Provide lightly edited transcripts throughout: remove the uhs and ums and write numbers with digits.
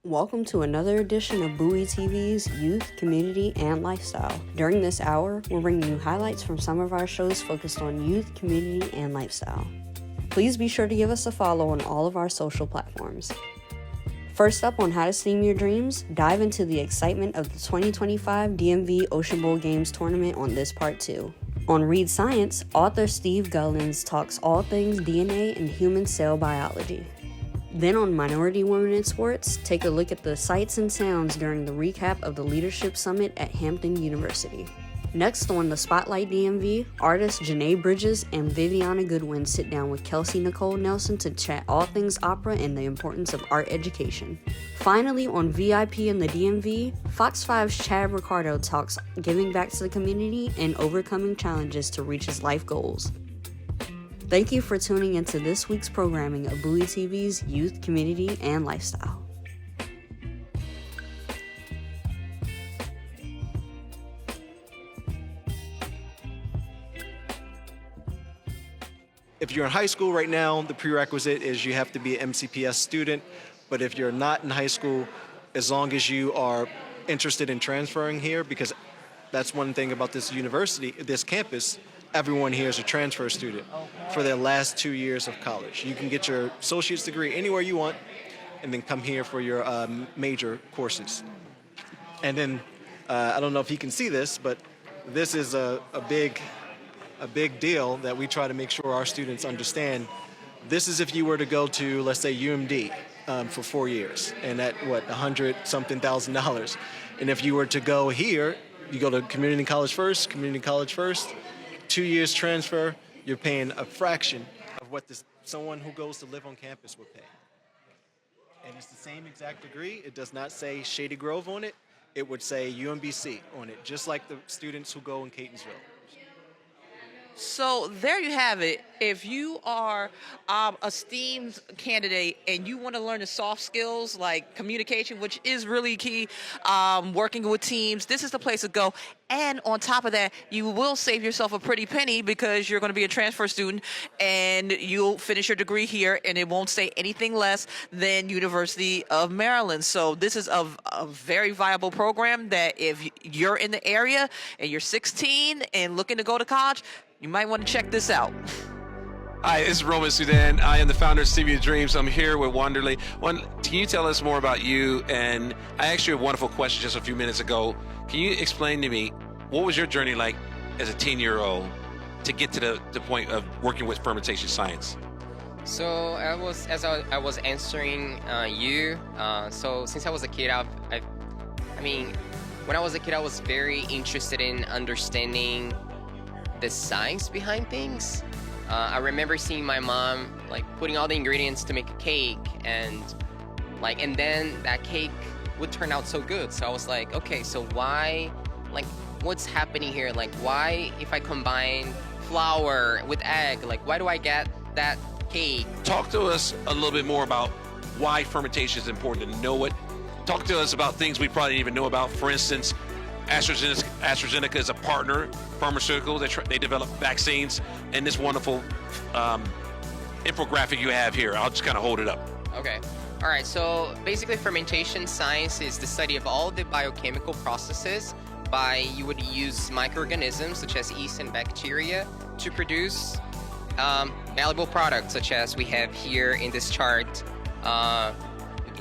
Welcome to another edition of Bowie TV's Youth, Community, and Lifestyle. During this hour, we're bringing you highlights from some of our shows focused on youth, community, and lifestyle. Please be sure to give us a follow on all of our social platforms. First up on How to Steam Your Dreams, dive into the excitement of the 2025 DMV Ocean Bowl Games tournament on this part 2. On Read Science, author Steve Gullans talks all things DNA and human cell biology. Then on Minority Women in Sports, take a look at the sights and sounds during the recap of the Leadership Summit at Hampton University. Next on the Spotlight DMV, artists Janae Bridges and Viviana Goodwin sit down with Kelsey Nicole Nelson to chat all things opera and the importance of art education. Finally, on VIP in the DMV, Fox 5's Chad Ricardo talks giving back to the community and overcoming challenges to reach his life goals. Thank you for tuning into this week's programming of Bowie TV's Youth, Community, and Lifestyle. If you're in high school right now, the prerequisite is you have to be an MCPS student. But if you're not in high school, as long as you are interested in transferring here, because that's one thing about this university, this campus, everyone here is a transfer student for their last 2 years of college. You can get your associate's degree anywhere you want and then come here for your major courses. And then, I don't know if you can see this, but this is a big deal that we try to make sure our students understand. This is if you were to go to, let's say, UMD for 4 years, and at $100-something thousand. And if you were to go here, you go to community college first, 2 years transfer, you're paying a fraction of what someone who goes to live on campus would pay. And it's the same exact degree. It does not say Shady Grove on it. It would say UMBC on it, just like the students who go in Catonsville. So there you have it. If you are a STEAM candidate and you want to learn the soft skills like communication, which is really key, working with teams, this is the place to go. And on top of that, you will save yourself a pretty penny because you're going to be a transfer student and you'll finish your degree here and it won't say anything less than University of Maryland. So this is a very viable program that if you're in the area and you're 16 and looking to go to college, you might want to check this out. Hi, this is Roman Sudan. I am the founder of Steam Your Dreams. I'm here with Wanderly. Can you tell us more about you? And I asked you a wonderful question just a few minutes ago. Can you explain to me, what was your journey like as a 10-year-old to get to the point of working with fermentation science? So I was answering you. So since I was a kid, when I was a kid, I was very interested in understanding the science behind things. I remember seeing my mom putting all the ingredients to make a cake, and then that cake would turn out so good. So I was like, okay, so why, what's happening here? Why, if I combine flour with egg, why do I get that cake? Talk to us a little bit more about why fermentation is important to know it. Talk to us about things we probably didn't even know about. For instance, AstraZeneca is a partner pharmaceutical. They develop vaccines, and this wonderful infographic you have here. I'll just kind of hold it up. Okay. All right. So basically, fermentation science is the study of all the biochemical processes you would use microorganisms such as yeast and bacteria to produce valuable products, such as we have here in this chart.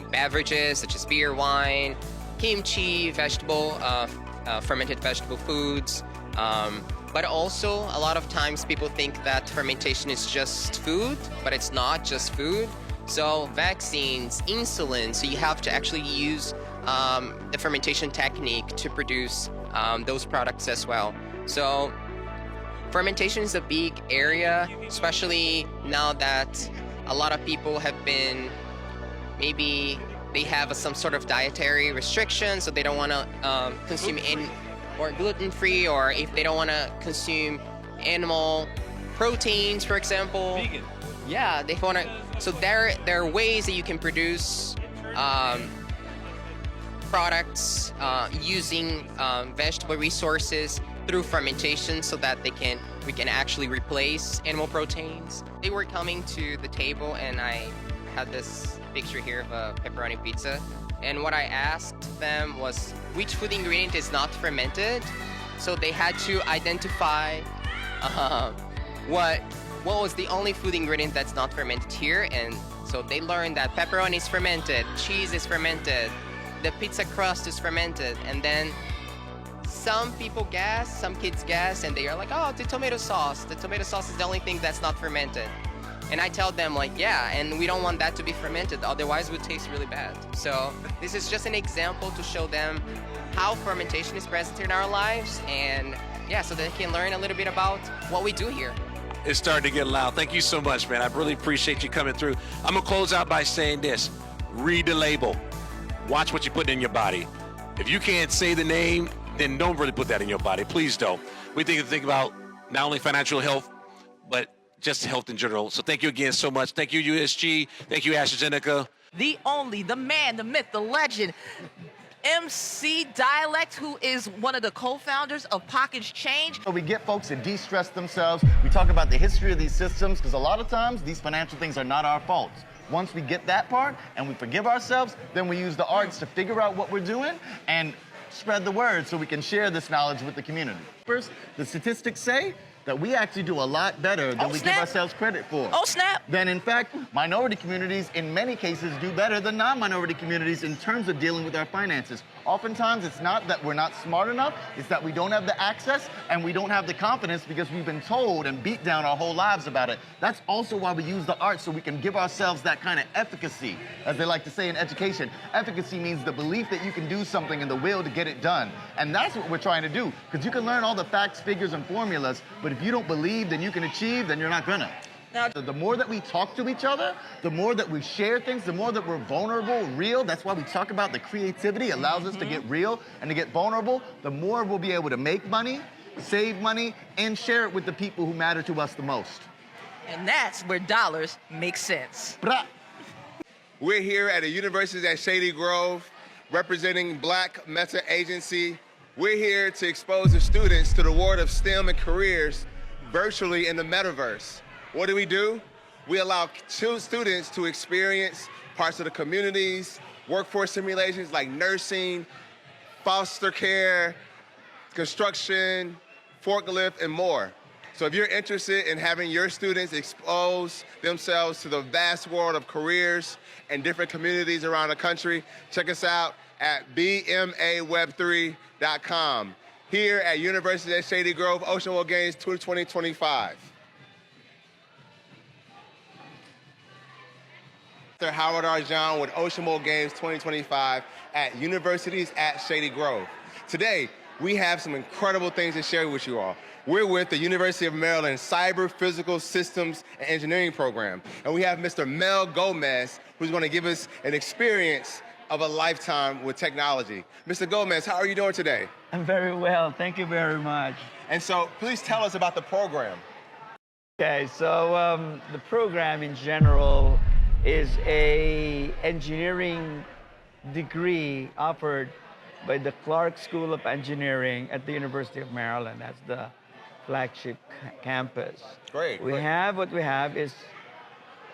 Beverages such as beer, wine, kimchi, fermented vegetable foods. But also, a lot of times people think that fermentation is just food, but it's not just food. So vaccines, insulin, so you have to actually use the fermentation technique to produce those products as well. So fermentation is a big area, especially now that a lot of people have been, maybe they have some sort of dietary restriction, so they don't want to consume or gluten-free, or if they don't want to consume animal proteins, for example. Vegan. Yeah, they want to. So there are ways that you can produce products using vegetable resources through fermentation, so that we can actually replace animal proteins. They were coming to the table, and I had this picture here of a pepperoni pizza. And what I asked them was which food ingredient is not fermented. So they had to identify what was the only food ingredient that's not fermented here. And so they learned that pepperoni is fermented, cheese is fermented, the pizza crust is fermented, and then some people guess, some kids guess, and they are like, oh, the tomato sauce is the only thing that's not fermented. And I tell them, like, yeah, and we don't want that to be fermented, otherwise it would taste really bad. So this is just an example to show them how fermentation is present in our lives, and yeah, so they can learn a little bit about what we do here. It's starting to get loud. Thank you so much, man. I really appreciate you coming through. I'm going to close out by saying this. Read the label. Watch what you put in your body. If you can't say the name, then don't really put that in your body. Please don't. We think about not only financial health, but just health in general. So thank you again so much. Thank you, USG. Thank you, AstraZeneca. The only, the man, the myth, the legend, MC Dialect, who is one of the co-founders of Pockets Change. We get folks to de-stress themselves. We talk about the history of these systems, because a lot of times these financial things are not our fault. Once we get that part and we forgive ourselves, then we use the arts to figure out what we're doing and spread the word so we can share this knowledge with the community. First, the statistics say that we actually do a lot better than we give ourselves credit for. Oh, snap. Then, in fact, minority communities, in many cases, do better than non-minority communities in terms of dealing with our finances. Oftentimes, it's not that we're not smart enough, it's that we don't have the access and we don't have the confidence because we've been told and beat down our whole lives about it. That's also why we use the arts, so we can give ourselves that kind of efficacy, as they like to say in education. Efficacy means the belief that you can do something and the will to get it done. And that's what we're trying to do, because you can learn all the facts, figures, and formulas, but if you don't believe that you can achieve, then you're not gonna. Now, the more that we talk to each other, the more that we share things, the more that we're vulnerable, real. That's why we talk about the creativity allows us to get real and to get vulnerable. The more we'll be able to make money, save money, and share it with the people who matter to us the most. And that's where dollars make sense. Blah. We're here at the University at Shady Grove, representing Black Meta Agency. We're here to expose the students to the world of STEM and careers virtually in the metaverse. What do? We allow students to experience parts of the communities, workforce simulations like nursing, foster care, construction, forklift, and more. So if you're interested in having your students expose themselves to the vast world of careers and different communities around the country, check us out at bmaweb3.com. Here at University at Shady Grove Ocean Bowl Games 2025. Dr. Howard Arjan with Ocean Bowl Games 2025 at Universities at Shady Grove. Today, we have some incredible things to share with you all. We're with the University of Maryland Cyber Physical Systems and Engineering program. And we have Mr. Mel Gomez, who's going to give us an experience of a lifetime with technology. Mr. Gomez, how are you doing today? I'm very well, thank you very much. And so please tell us about the program. Okay, so the program in general is a engineering degree offered by the Clark School of Engineering at the University of Maryland. That's the flagship campus. Great. What we have is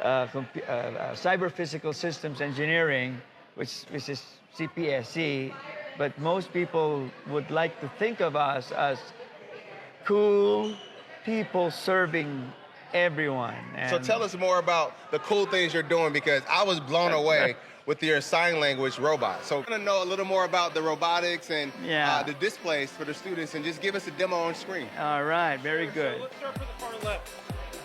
Cyber Physical Systems Engineering, which is CPSC, but most people would like to think of us as cool people serving everyone. So tell us more about the cool things you're doing, because I was blown away with your sign language robot. So I want to know a little more about the robotics and the displays for the students, and just give us a demo on screen. All right, very good. So let's start with the far left.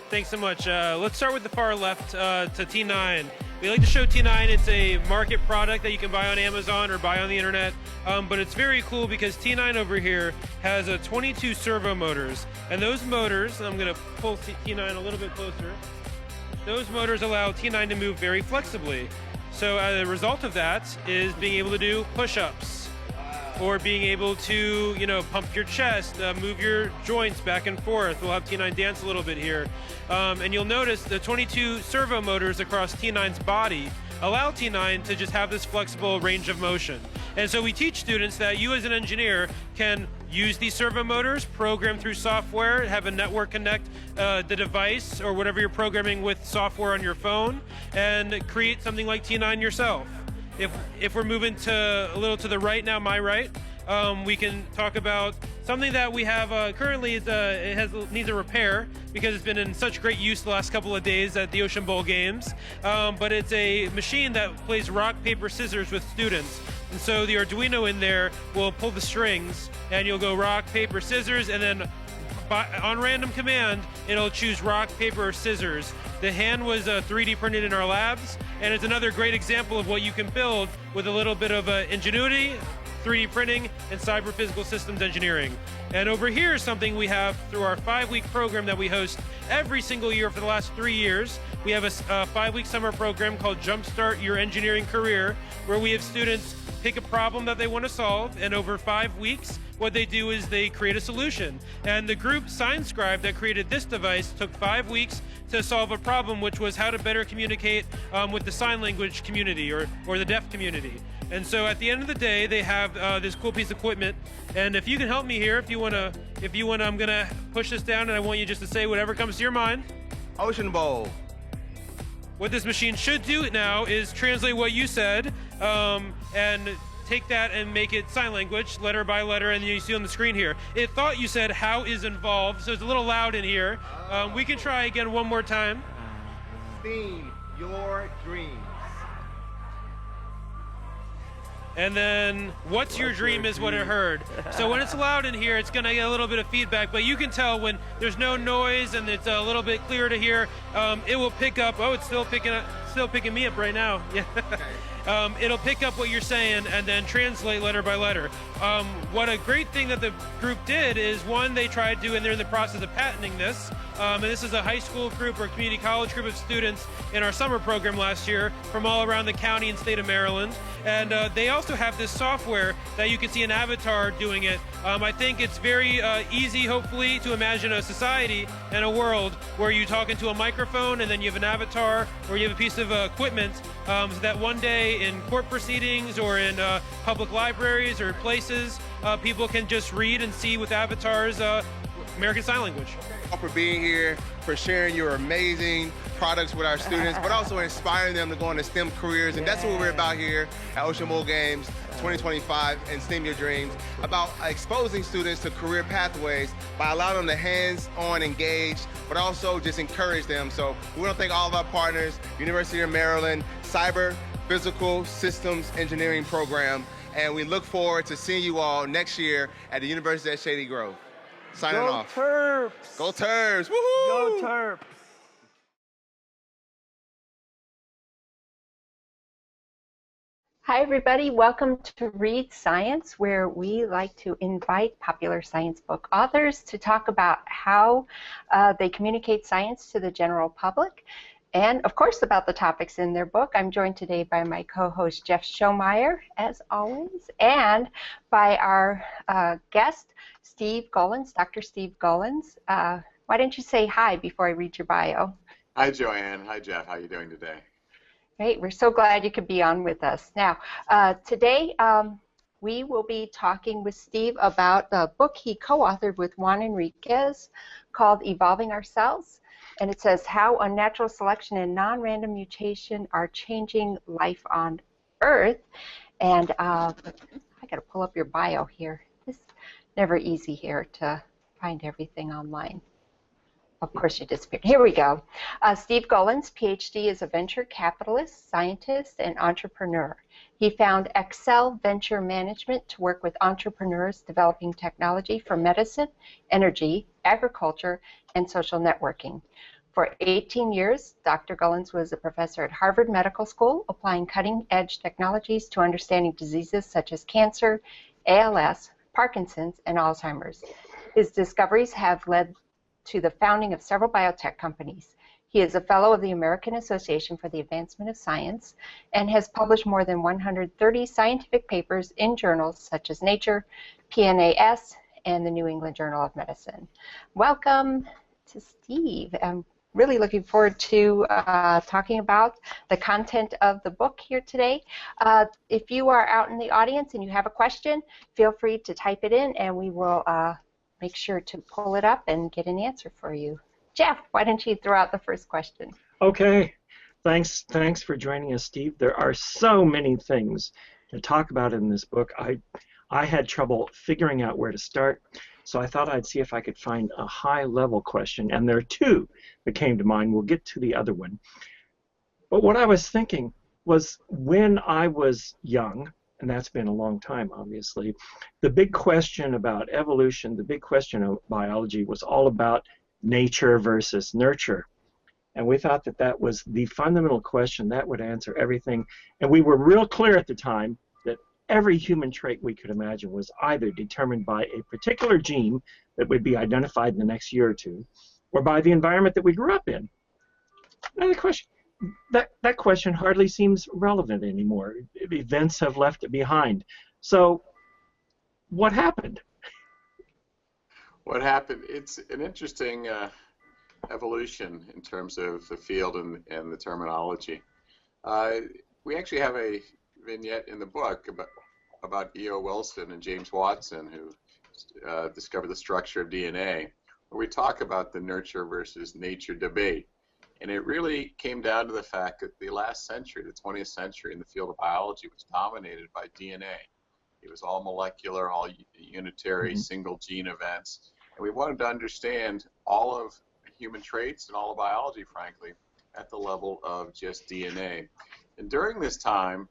Thanks so much. Let's start with the far left to T9. We like to show T9. It's a market product that you can buy on Amazon or buy on the internet, but it's very cool because T9 over here has 22 servo motors, and those motors, I'm going to pull T9 a little bit closer, those motors allow T9 to move very flexibly. So as a result of that is being able to do push-ups, or being able to, pump your chest, move your joints back and forth. We'll have T9 dance a little bit here. And you'll notice the 22 servo motors across T9's body allow T9 to just have this flexible range of motion. And so we teach students that you as an engineer can use these servo motors, program through software, have a network connect the device or whatever you're programming with software on your phone, and create something like T9 yourself. if we're moving to a little to the right now, my right, we can talk about something that we have currently. Needs a repair because it's been in such great use the last couple of days at the Ocean Bowl Games. But it's a machine that plays rock, paper, scissors with students. And so the Arduino in there will pull the strings, and you'll go rock, paper, scissors, and then on random command, it'll choose rock, paper, or scissors. The hand was 3D printed in our labs, and it's another great example of what you can build with a little bit of ingenuity, 3D printing, and cyber physical systems engineering. And over here is something we have through our 5-week program that we host every single year for the last 3 years. We have a 5-week summer program called Jumpstart Your Engineering Career, where we have students pick a problem that they want to solve, and over 5 weeks, what they do is they create a solution. And the group ScienceScribe that created this device took 5 weeks to solve a problem, which was how to better communicate with the sign language community or the deaf community. And so at the end of the day, they have this cool piece of equipment. And if you can help me here, if you wanna, I'm gonna push this down, and I want you just to say whatever comes to your mind. Ocean Bowl. What this machine should do now is translate what you said, and take that and make it sign language, letter by letter, and you see on the screen here. It thought you said how is involved, so it's a little loud in here. We can try again one more time. Steam your dreams. And then, what's your dream is what it heard. So when it's loud in here, it's gonna get a little bit of feedback, but you can tell when there's no noise and it's a little bit clearer to hear, it will pick up. Oh, it's still picking me up right now. Yeah. It'll pick up what you're saying and then translate letter by letter. What a great thing that the group did is, one, they tried to, and they're in the process of patenting this. And this is a high school group or community college group of students in our summer program last year from all around the county and state of Maryland. And they also have this software that you can see an avatar doing it. I think it's very easy, hopefully, to imagine a society and a world where you talk into a microphone and then you have an avatar or you have a piece of equipment, so that one day in court proceedings or in public libraries or places, people can just read and see with avatars American Sign Language. For being here, for sharing your amazing products with our students, but also inspiring them to go into STEM careers. And that's what we're about here at Ocean Bowl Games 2025 and STEM Your Dreams, about exposing students to career pathways by allowing them to hands-on engage, but also just encourage them. So we want to thank all of our partners, University of Maryland, Cyber Physical Systems Engineering Program, and we look forward to seeing you all next year at the University at Shady Grove. Signing off. Go Terps! Go Terps! Woohoo! Go Terps! Hi, everybody. Welcome to Read Science, where we like to invite popular science book authors to talk about how they communicate science to the general public, and, of course, about the topics in their book. I'm joined today by my co-host, Jeff Schomeyer, as always, and by our guest, Steve Gullans, Dr. Steve Gullans. Why don't you say hi before I read your bio? Hi, Joanne. Hi, Jeff. How are you doing today? Great. We're so glad you could be on with us. Now, today we will be talking with Steve about the book he co-authored with Juan Enriquez called Evolving Ourselves. And it says how unnatural selection and non-random mutation are changing life on Earth. And I got to pull up your bio here. It's never easy here to find everything online. Of course, you disappeared. Here we go. Steve Gullans, PhD, is a venture capitalist, scientist, and entrepreneur. He found Excel Venture Management to work with entrepreneurs developing technology for medicine, energy, agriculture, and social networking. For 18 years, Dr. Gullans was a professor at Harvard Medical School, applying cutting-edge technologies to understanding diseases such as cancer, ALS, Parkinson's, and Alzheimer's. His discoveries have led to the founding of several biotech companies. He is a fellow of the American Association for the Advancement of Science and has published more than 130 scientific papers in journals such as Nature, PNAS, and the New England Journal of Medicine. Welcome to Steve. I'm really looking forward to talking about the content of the book here today. If you are out in the audience and you have a question, feel free to type it in and we will make sure to pull it up and get an answer for you. Jeff, why don't you throw out the first question? Okay. Thanks for joining us, Steve. There are so many things to talk about in this book. I had trouble figuring out where to start, so I thought I'd see if I could find a high-level question, and there are two that came to mind. We'll get to the other one. But what I was thinking was when I was young, and that's been a long time, obviously, the big question about evolution, the big question of biology was all about nature versus nurture. And we thought that that was the fundamental question that would answer everything. And we were real clear at the time that every human trait we could imagine was either determined by a particular gene that would be identified in the next year or two, or by the environment that we grew up in. Now the question, that question hardly seems relevant anymore. Events have left it behind. So what happened? What happened? It's an interesting evolution in terms of the field and the terminology. We actually have a vignette in the book about E.O. Wilson and James Watson, who discovered the structure of DNA, where we talk about the nurture versus nature debate. And it really came down to the fact that the last century, the 20th century, in the field of biology was dominated by DNA. It was all molecular, all unitary, single gene events. And we wanted to understand all of human traits and all of biology, frankly, at the level of just DNA. And during this time,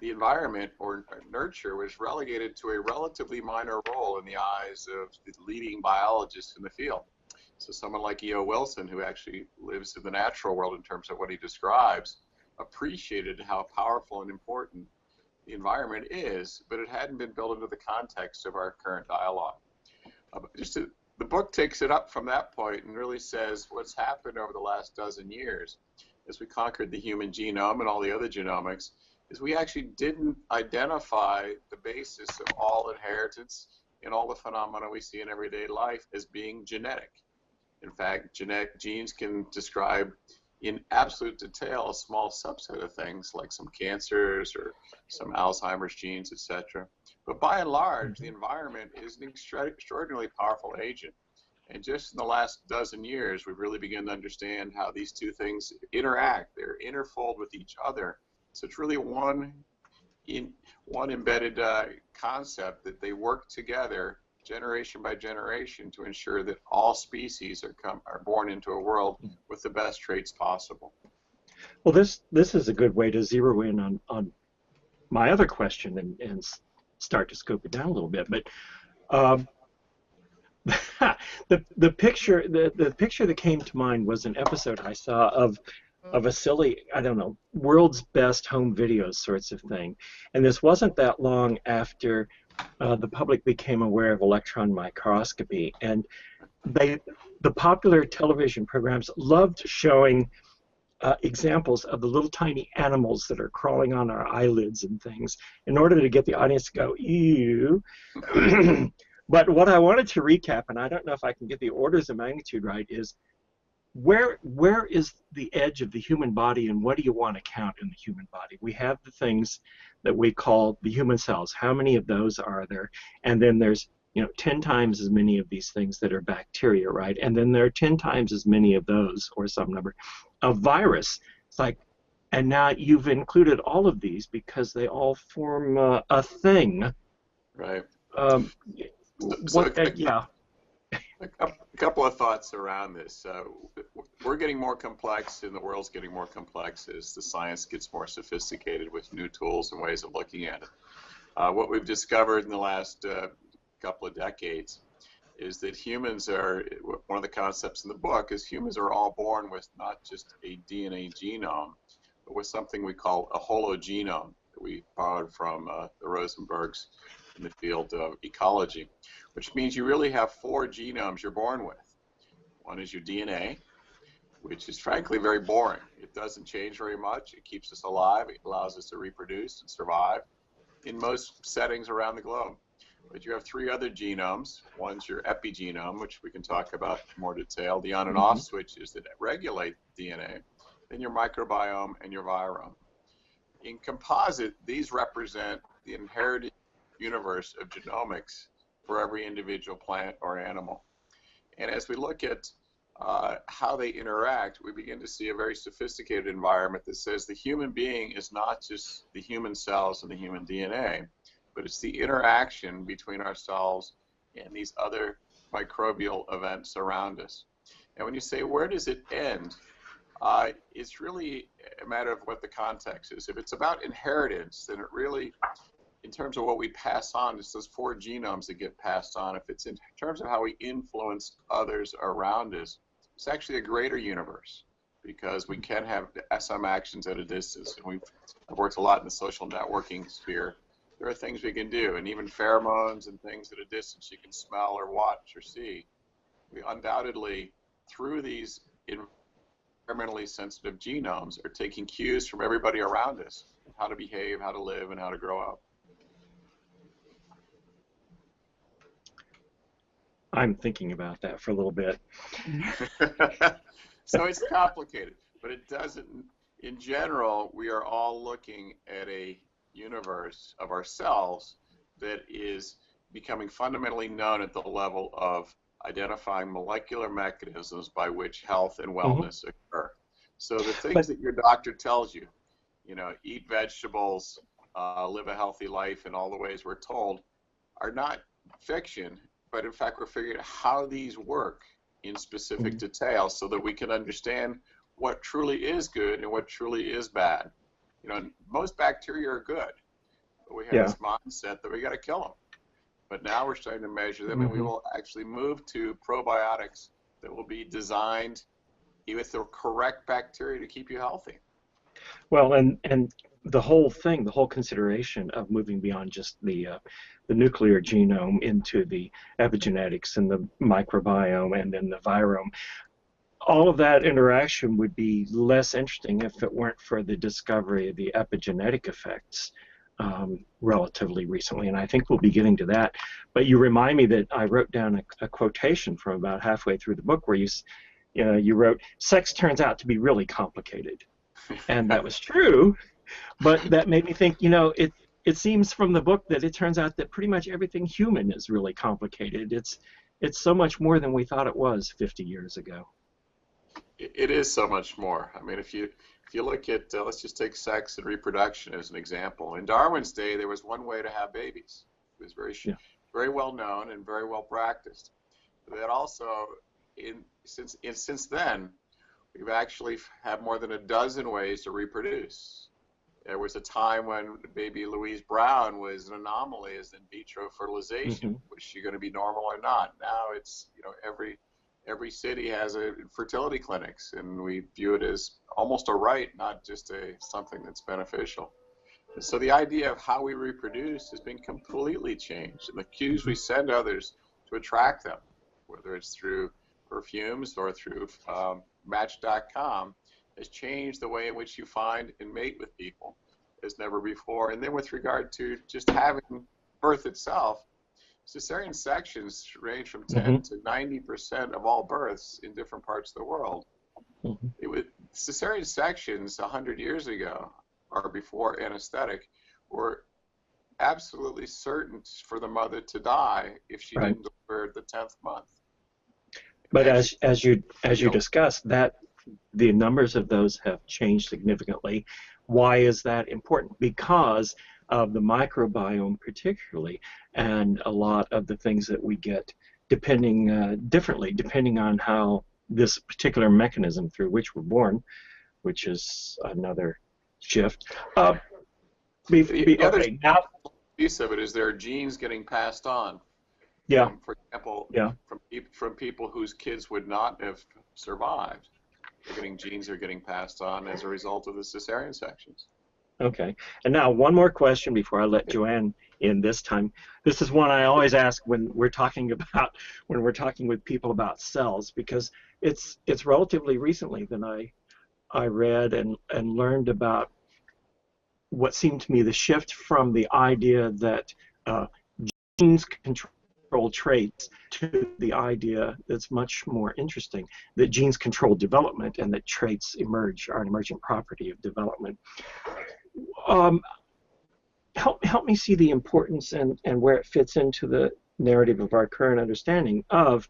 the environment, or nurture, was relegated to a relatively minor role in the eyes of the leading biologists in the field. So someone like E.O. Wilson, who actually lives in the natural world in terms of what he describes, appreciated how powerful and important the environment is, but it hadn't been built into the context of our current dialogue. The book takes it up from that point and really says what's happened over the last dozen years as we conquered the human genome and all the other genomics is we actually didn't identify the basis of all inheritance and all the phenomena we see in everyday life as being genetic. In fact, genetic genes can describe in absolute detail a small subset of things like some cancers or some Alzheimer's genes, etc. But by and large, the environment is an extraordinarily powerful agent. And just in the last dozen years, we've really begun to understand how these two things interact. They're interfold with each other. So it's really one embedded concept that they work together generation by generation to ensure that all species are born into a world with the best traits possible. Well, this is a good way to zero in on my other question and start to scope it down a little bit. But the picture that came to mind was an episode I saw of a silly, I don't know, world's best home videos sorts of thing. And this wasn't that long after the public became aware of electron microscopy, and the popular television programs loved showing examples of the little tiny animals that are crawling on our eyelids and things in order to get the audience to go, ew. But what I wanted to recap, and I don't know if I can get the orders of magnitude right, is where is the edge of the human body, and what do you want to count in the human body? We have the things that we call the human cells. How many of those are there? And then there's 10 times as many of these things that are bacteria, right? And then there are 10 times as many of those, or some number, of virus. It's like, and now you've included all of these because they all form a thing. Right. Yeah. A couple of thoughts around this. We're getting more complex, and the world's getting more complex as the science gets more sophisticated with new tools and ways of looking at it. What we've discovered in the last couple of decades is that humans are, one of the concepts in the book is humans are all born with not just a DNA genome, but with something we call a hologenome that we borrowed from the Rosenbergs in the field of ecology, which means you really have 4 genomes you're born with. One is your DNA, which is frankly very boring. It doesn't change very much. It keeps us alive. It allows us to reproduce and survive in most settings around the globe. But you have 3 other genomes. One's your epigenome, which we can talk about in more detail, the on and off switches that regulate DNA, then your microbiome and your virome. In composite, these represent the inherited universe of genomics for every individual plant or animal. And as we look at how they interact, we begin to see a very sophisticated environment that says the human being is not just the human cells and the human DNA, but it's the interaction between ourselves and these other microbial events around us. And when you say, where does it end? It's really a matter of what the context is. If it's about inheritance, then it really, in terms of what we pass on, it's those 4 genomes that get passed on. If it's in terms of how we influence others around us, it's actually a greater universe, because we can have some actions at a distance. And I've worked a lot in the social networking sphere. There are things we can do, and even pheromones and things at a distance you can smell or watch or see. We undoubtedly, through these environmentally sensitive genomes, are taking cues from everybody around us, how to behave, how to live, and how to grow up. I'm thinking about that for a little bit. So it's complicated, but it doesn't, in general, we are all looking at a universe of ourselves that is becoming fundamentally known at the level of identifying molecular mechanisms by which health and wellness occur. So the things that your doctor tells you, eat vegetables, live a healthy life in all the ways we're told, are not fiction, but in fact we're figuring out how these work in specific detail so that we can understand what truly is good and what truly is bad. Most bacteria are good, but we have this mindset that we got to kill them. But now we're starting to measure them, and we will actually move to probiotics that will be designed with the correct bacteria to keep you healthy. Well, and the whole thing, the whole consideration of moving beyond just the nuclear genome into the epigenetics and the microbiome and then the virome, all of that interaction would be less interesting if it weren't for the discovery of the epigenetic effects relatively recently, and I think we'll be getting to that. But you remind me that I wrote down a quotation from about halfway through the book where you wrote, "Sex turns out to be really complicated," and that was true. But that made me think, it seems from the book that it turns out that pretty much everything human is really complicated. It's so much more than we thought it was 50 years ago. It is so much more. I mean, if you look at, let's just take sex and reproduction as an example. In Darwin's day, there was one way to have babies. It was very well known and very well practiced. That also, since then, we've actually had more than a dozen ways to reproduce. There was a time when baby Louise Brown was an anomaly as in vitro fertilization. Was she going to be normal or not? Now it's, every city has fertility clinics, and we view it as almost a right, not just something that's beneficial. And so the idea of how we reproduce has been completely changed, and the cues we send others to attract them, whether it's through perfumes or through Match.com, has changed the way in which you find and mate with people as never before. And then with regard to just having birth itself, cesarean sections range from 10 to 90% of all births in different parts of the world. Cesarean sections 100 years ago, or before anesthetic, were absolutely certain for the mother to die if she didn't deliver the 10th month. But as you discussed, that the numbers of those have changed significantly. Why is that important? Because of the microbiome particularly, and a lot of the things that we get differently depending on how this particular mechanism through which we're born, which is another shift. The other piece of it is there are genes getting passed on. For example, from people whose kids would not have survived. Genes are getting passed on as a result of the cesarean sections. Okay, and now one more question before I let Joanne in this time. This is one I always ask when we're talking with people about cells, because it's relatively recently that I read and learned about what seemed to me the shift from the idea that genes control traits to the idea that's much more interesting, that genes control development and that traits are an emergent property of development. Help me see the importance and where it fits into the narrative of our current understanding of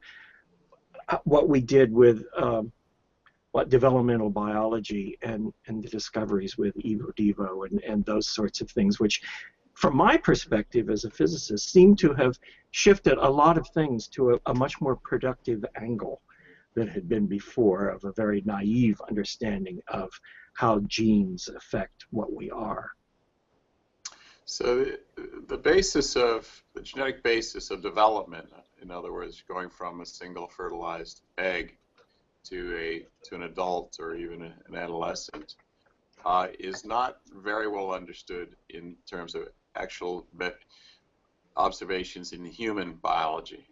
what we did with developmental biology and the discoveries with Evo Devo and those sorts of things, which, from my perspective as a physicist, seem to have shifted a lot of things to a much more productive angle than had been before, of a very naive understanding of how genes affect what we are. So the genetic basis of development, in other words, going from a single fertilized egg to an adult or even an adolescent, is not very well understood in terms of actual observations in human biology.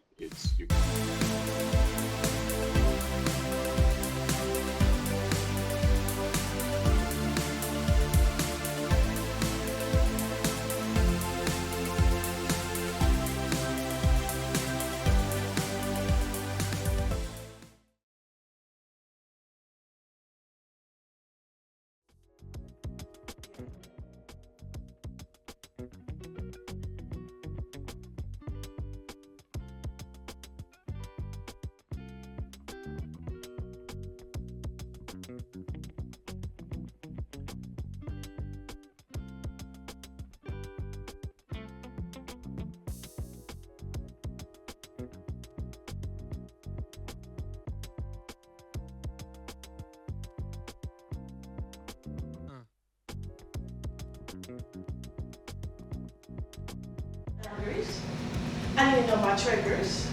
I need to know my triggers.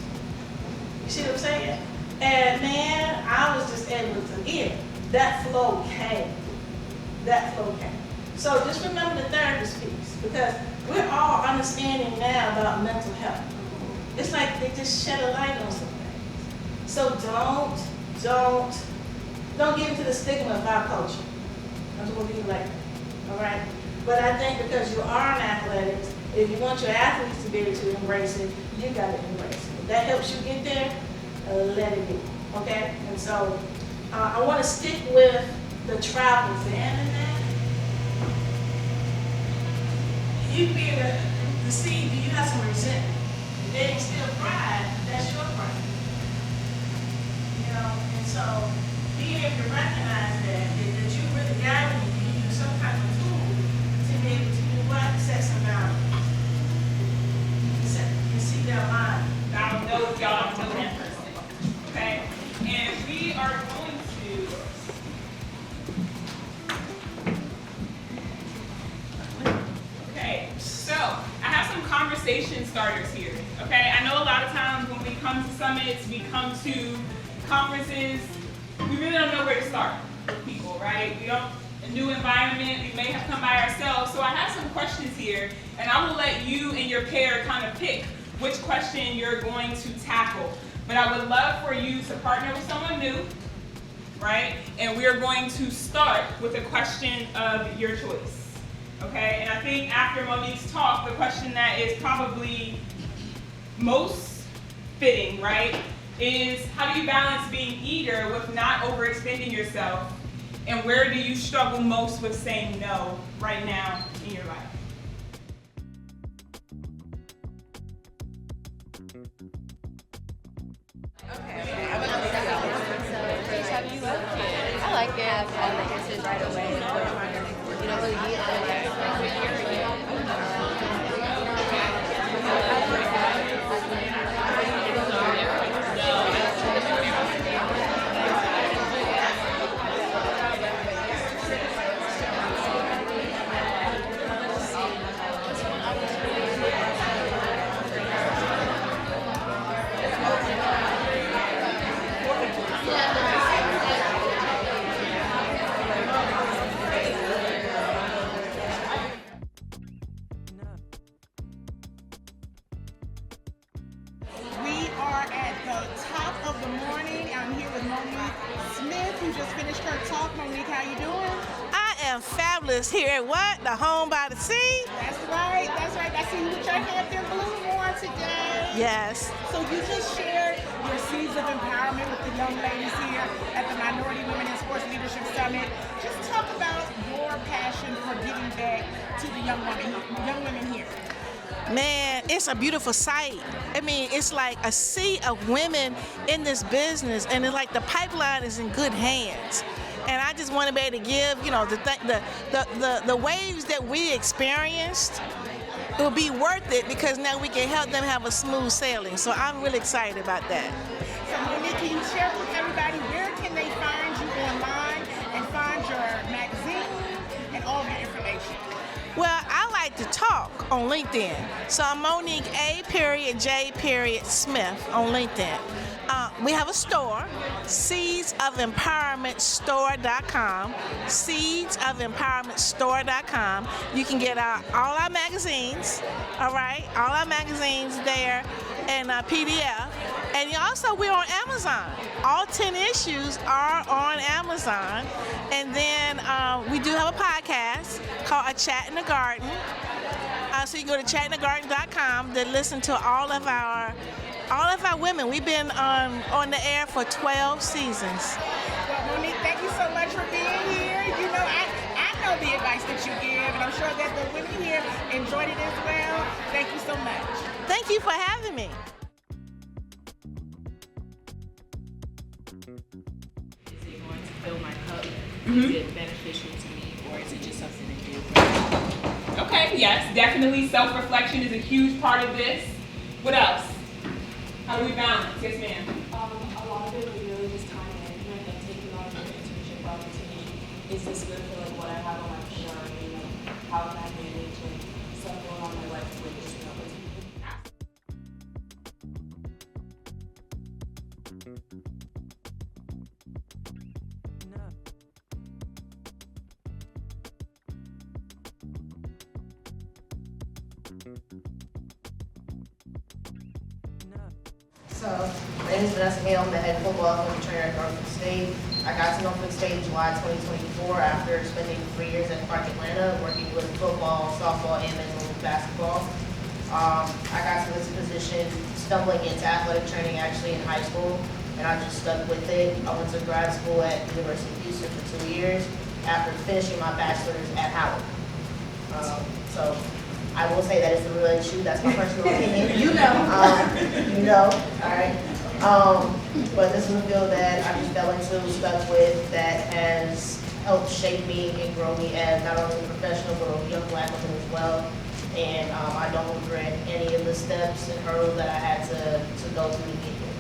You see what I'm saying? And man, I was just able to that flow came. That flow came. So just remember the therapist piece, because we're all understanding now about mental health. It's like they just shed a light on some things. So don't get into the stigma of our culture. I'm just gonna leave it like that. All right? But I think because you are an athlete, if you want your athletes to be able to embrace it, you got to embrace it. If that helps you get there, let it be, okay? And so I want to stick with the travel fan and that. You can be able to see, do you have some resentment? If they instill pride, that's your pride. You know, and so being able to recognize that you really got it, and you use some kind of tool to be able to do what? Set some boundaries. Their mind. I don't know if y'all don't know that person, okay? And we are going to, okay, so I have some conversation starters here, okay? I know a lot of times when we come to summits, we come to conferences, we really don't know where to start with people, right? We don't, a new environment, we may have come by ourselves, so I have some questions here, and I will let you and your pair kind of pick which question you're going to tackle. But I would love for you to partner with someone new, right? And we're going to start with a question of your choice, okay? And I think after Monique's talk, the question that is probably most fitting, right, is how do you balance being eager with not overextending yourself? And where do you struggle most with saying no right now in your life? I like it. I like it right away. You don't really need it. Here at what? The Home by the Sea? That's right, that's right. I see you with your Hampton Bloom on today. Yes. So you just shared your seeds of empowerment with the young ladies here at the Minority Women in Sports Leadership Summit. Just talk about your passion for giving back to the young women here. Man, it's a beautiful sight. I mean, it's like a sea of women in this business, and it's like the pipeline is in good hands. And I just want to be able to give, you know, the waves that we experienced, it will be worth it because now we can help them have a smooth sailing. So I'm really excited about that. So Monique, can you share with everybody where can they find you online and find your magazine and all of your information? Well, I like to talk on LinkedIn. So I'm Monique A.J. Smith on LinkedIn. We have a store, seedsofempowermentstore.com, seedsofempowermentstore.com. You can get all our magazines, all right? All our magazines there and PDF. And we're on Amazon. All 10 issues are on Amazon. And then we do have a podcast called A Chat in the Garden. So you can go to chatinthegarden.com to listen to all of our women. We've been on the air for 12 seasons. Well, Monique, thank you so much for being here. You know, I know the advice that you give, and I'm sure that the women here enjoyed it as well. Thank you so much. Thank you for having me. Is it going to fill my cup? Is it beneficial to me, or is it just something to do for me? Okay, yes, definitely self-reflection is a huge part of this. What else? How do we balance? Yes, ma'am. A lot of it we really just tie in, and then taking on an internship opportunity. Is this good for like what I have on my PR? You know, how can I manage and stuff going on in my life with this opportunity? So, my name is Vanessa Hale. I'm the head football athletic trainer at Norfolk State. I got to Norfolk State in July 2024 after spending 3 years at Park Atlanta working with football, softball, and men's and women's basketball. I got to this position stumbling into athletic training actually in high school, and I just stuck with it. I went to grad school at University of Houston for 2 years after finishing my bachelor's at Howard. So I will say that it's the real issue. That's my personal opinion. You know. All right. But this is a field that I just fell into, stuck with, that has helped shape me and grow me as not only a professional, but a young black woman as well. And I don't regret any of the steps and hurdles that I had to go through to get here.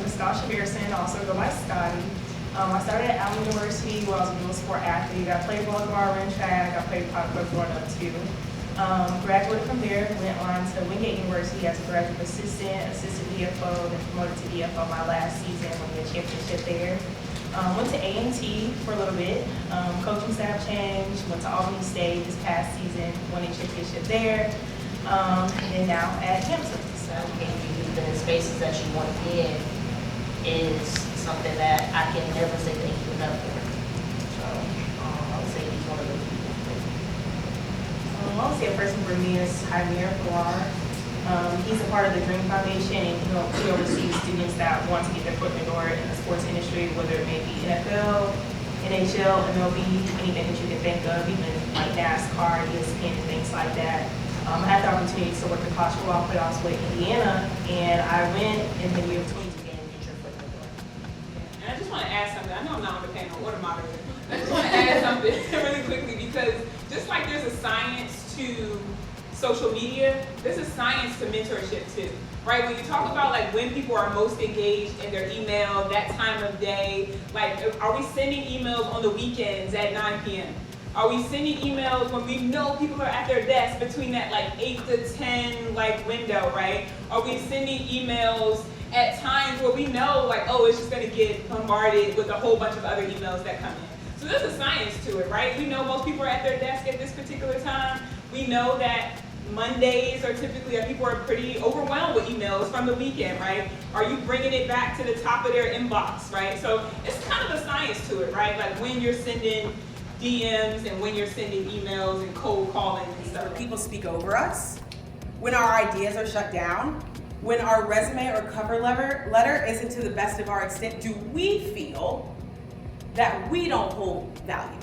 Ms. Stasha Harrison, also go by Scotty. I started at Hampton University where I was a middle sport athlete. I played volleyball, ran track, I played pop growing up too. Graduated from there, went on to Wingate University as a graduate assistant DFO, then promoted to DFO my last season, won the championship there. Went to A&T for a little bit, coaching staff change, went to Albany State this past season, won a championship there, and now at Hampton. So you've been in spaces that you want to be in is something that I can never say thank you enough for. So I would say he's one of those people. I would say a person for me is Javier Pilar. He's a part of the Dream Foundation, and he oversees students that want to get their foot in the door in the sports industry, whether it may be NFL, NHL, MLB, anything that you can think of, even like NASCAR, ESPN, and things like that. I had the opportunity to work the college football playoffs with Indiana, and I went in the year 2020. And I just want to add something. I know I'm not on the panel or the moderator. I just want to add something really quickly, because just like there's a science to social media, there's a science to mentorship too, right? When you talk about like when people are most engaged in their email, that time of day, like are we sending emails on the weekends at 9 p.m.? Are we sending emails when we know people are at their desk between that like 8 to 10 like window, right? Are we sending emails at times where we know like, oh, it's just gonna get bombarded with a whole bunch of other emails that come in? So there's a science to it, right? We know most people are at their desk at this particular time. We know that Mondays are typically, people are pretty overwhelmed with emails from the weekend, right? Are you bringing it back to the top of their inbox, right? So it's kind of a science to it, right? Like when you're sending DMs and when you're sending emails and cold calling and stuff. When people speak over us, when our ideas are shut down, when our resume or cover letter isn't to the best of our extent, do we feel that we don't hold value?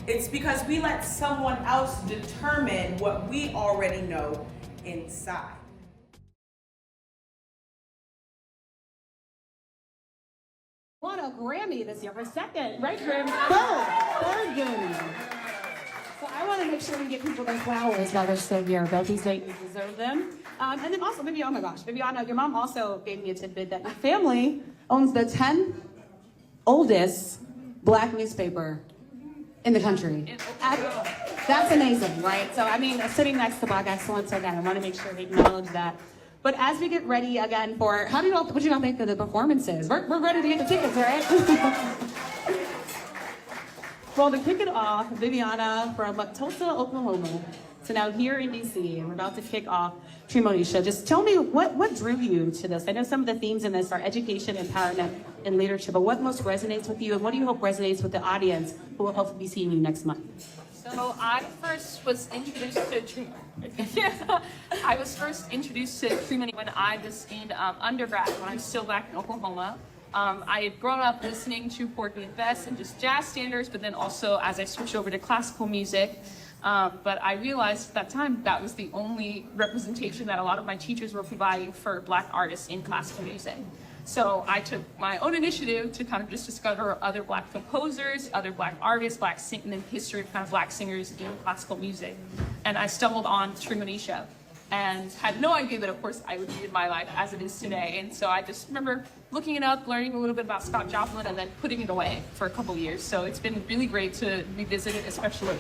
It's because we let someone else determine what we already know inside. Won a Grammy this year for second, right, Grim? Third Grammy. So I want to make sure we get people their flowers while they're still here. These days you deserve them. And then also, oh my gosh, Viviana, your mom also gave me a tidbit that your family owns the 10th oldest Black newspaper in the country. That's amazing, right? So I mean, sitting next to Black excellence again, I want to make sure we acknowledge that. But as we get ready again for, what do you all think of the performances? We're ready to get the tickets, right? Well, to kick it off, Viviana from Tulsa, Oklahoma, so now here in DC, and we're about to kick off Tremonisha. Just tell me what drew you to this? I know some of the themes in this are education, empowerment, and leadership, but what most resonates with you, and what do you hope resonates with the audience who will hopefully be seeing you next month? So I first was introduced to I was first introduced to Tremony when I was in undergrad, when I was still back in Oklahoma. I had grown up listening to Porgy and Bess and just jazz standards, but then also as I switched over to classical music, but I realized at that time that was the only representation that a lot of my teachers were providing for Black artists in classical music. So I took my own initiative to kind of just discover other Black composers, other Black artists, and the history of kind of Black singers in classical music. And I stumbled on Tremonisha and had no idea that, of course, I would be in my life as it is today. And so I just remember looking it up, learning a little bit about Scott Joplin, and then putting it away for a couple years. So it's been really great to revisit it, especially in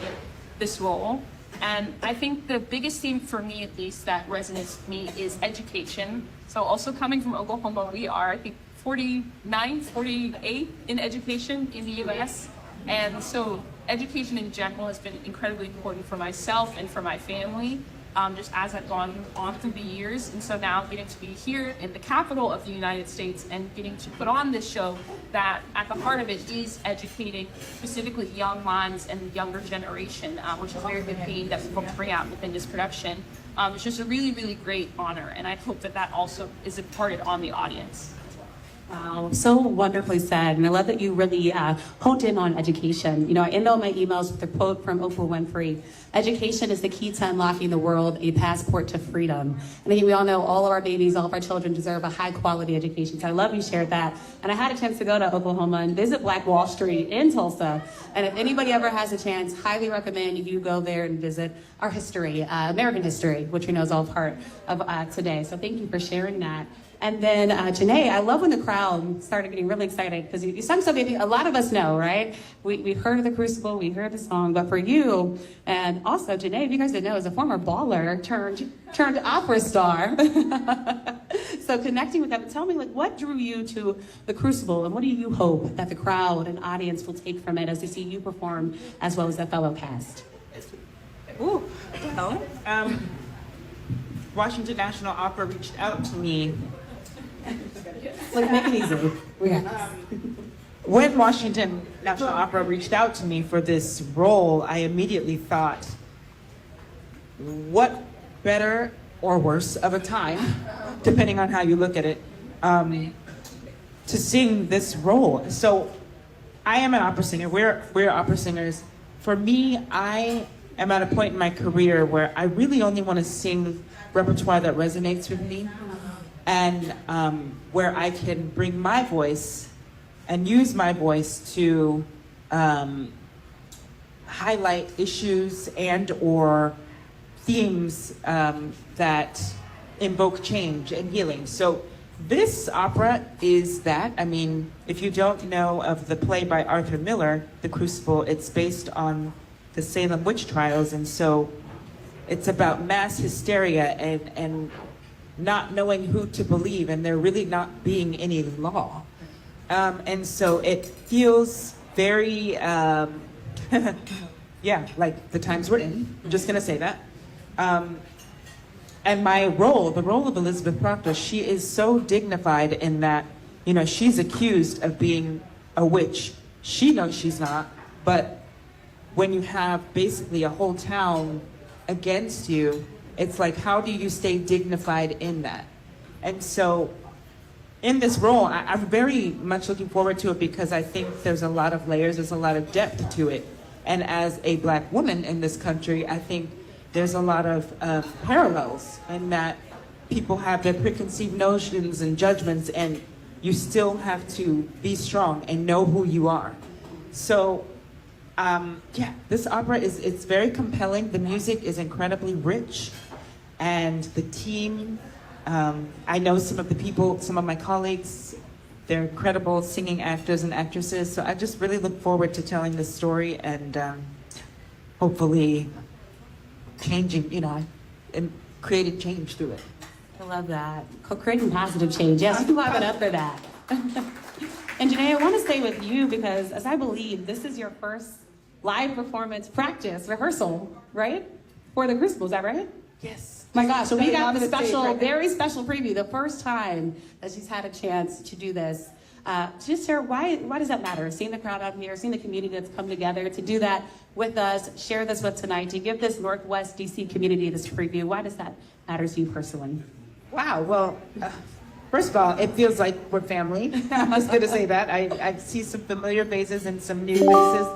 this role. And I think the biggest theme for me, at least, that resonates with me is education. So also coming from Oklahoma, we are, I think, 49, 48 in education in the U.S. And so education in general has been incredibly important for myself and for my family, just as I've gone on through the years. And so now getting to be here in the capital of the United States and getting to put on this show that at the heart of it is educating specifically young minds and the younger generation, which is a very good theme that we hope to bring out within this production. It's just a really, really great honor, and I hope that that also is imparted on the audience. Wow, so wonderfully said, and I love that you really honed in on education. You know, I end all my emails with a quote from Oprah Winfrey: "Education is the key to unlocking the world, a passport to freedom." And I think we all know all of our babies, all of our children deserve a high quality education. So I love you shared that. And I had a chance to go to Oklahoma and visit Black Wall Street in Tulsa. And if anybody ever has a chance, highly recommend you go there and visit our history, American history, which we know is all part of today. So thank you for sharing that. And then, Janae, I love when the crowd started getting really excited because you sung something a lot of us know, right? We've heard of the Crucible, we heard the song, but for you, and also Janae, if you guys didn't know, is a former baller turned opera star. So connecting with that, tell me, like, what drew you to the Crucible, and what do you hope that the crowd and audience will take from it as they see you perform, as well as the fellow cast? Ooh, well, Washington National Opera reached out to me. Like, make it easy. When Washington National Opera reached out to me for this role, I immediately thought, what better or worse of a time, depending on how you look at it, to sing this role. So I am an opera singer. We're opera singers. For me, I am at a point in my career where I really only want to sing repertoire that resonates with me, and where I can bring my voice and use my voice to highlight issues and or themes that invoke change and healing. So this opera is that. I mean, if you don't know of the play by Arthur Miller, The Crucible, it's based on the Salem witch trials, and so it's about mass hysteria and not knowing who to believe, and there really not being any law. And so it feels very, yeah, like the times we're in. I'm just gonna say that. And my role, the role of Elizabeth Proctor, she is so dignified in that, you know, she's accused of being a witch. She knows she's not, but when you have basically a whole town against you, it's like, how do you stay dignified in that? And so in this role, I'm very much looking forward to it because I think there's a lot of layers, there's a lot of depth to it. And as a Black woman in this country, I think there's a lot of parallels in that people have their preconceived notions and judgments, and you still have to be strong and know who you are. So, yeah, this opera it's very compelling. The music is incredibly rich, and the team, I know some of the people, some of my colleagues, they're incredible singing actors and actresses. So I just really look forward to telling this story and hopefully changing, and creating change through it. I love that. Creating positive change. Yes, you can clap it up for that. And Janae, I want to stay with you because, as I believe, this is your first live performance practice rehearsal, right? For the Crucible, is that right? Yes. My gosh, so we got the special, very special preview, the first time that she's had a chance to do this. Just share, why does that matter? Seeing the crowd out here, seeing the community that's come together to do that with us, share this with tonight, to give this Northwest DC community this preview. Why does that matter to you personally? Wow, well, first of all, it feels like we're family. I was going to say that. I see some familiar faces and some new faces,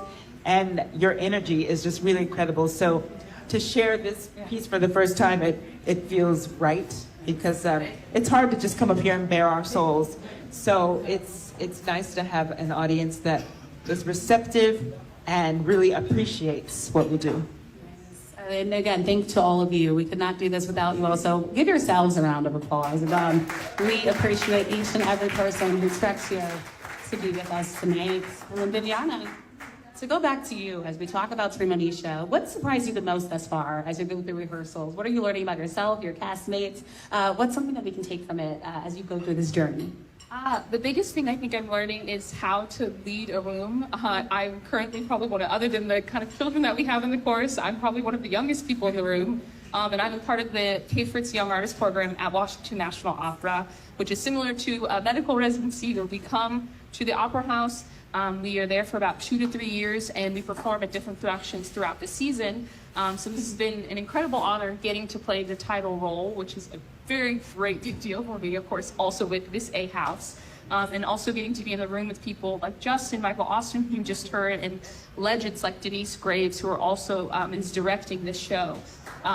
and your energy is just really incredible. So to share this piece for the first time, it feels right, because it's hard to just come up here and bare our souls. So it's nice to have an audience that is receptive and really appreciates what we do. And again, thanks to all of you. We could not do this without you all. So give yourselves a round of applause. We appreciate each and every person who treks here to be with us tonight. And then Viviana, to go back to you as we talk about Tremonisha, what surprised you the most thus far as you go through rehearsals? What are you learning about yourself, your castmates? What's something that we can take from it as you go through this journey? The biggest thing I think I'm learning is how to lead a room. I'm currently probably other than the kind of children that we have in the chorus, I'm probably one of the youngest people in the room. And I'm a part of the K-Fritz Young Artist Program at Washington National Opera, which is similar to a medical residency where we come to the Opera House. We are there for about 2 to 3 years, and we perform at different productions throughout the season. So this has been an incredible honor getting to play the title role, which is a very great big deal for me, of course, also with Miss A House. And also getting to be in the room with people like Justin, Michael Austin, who you just heard, and legends like Denise Graves, who are also is directing this show. So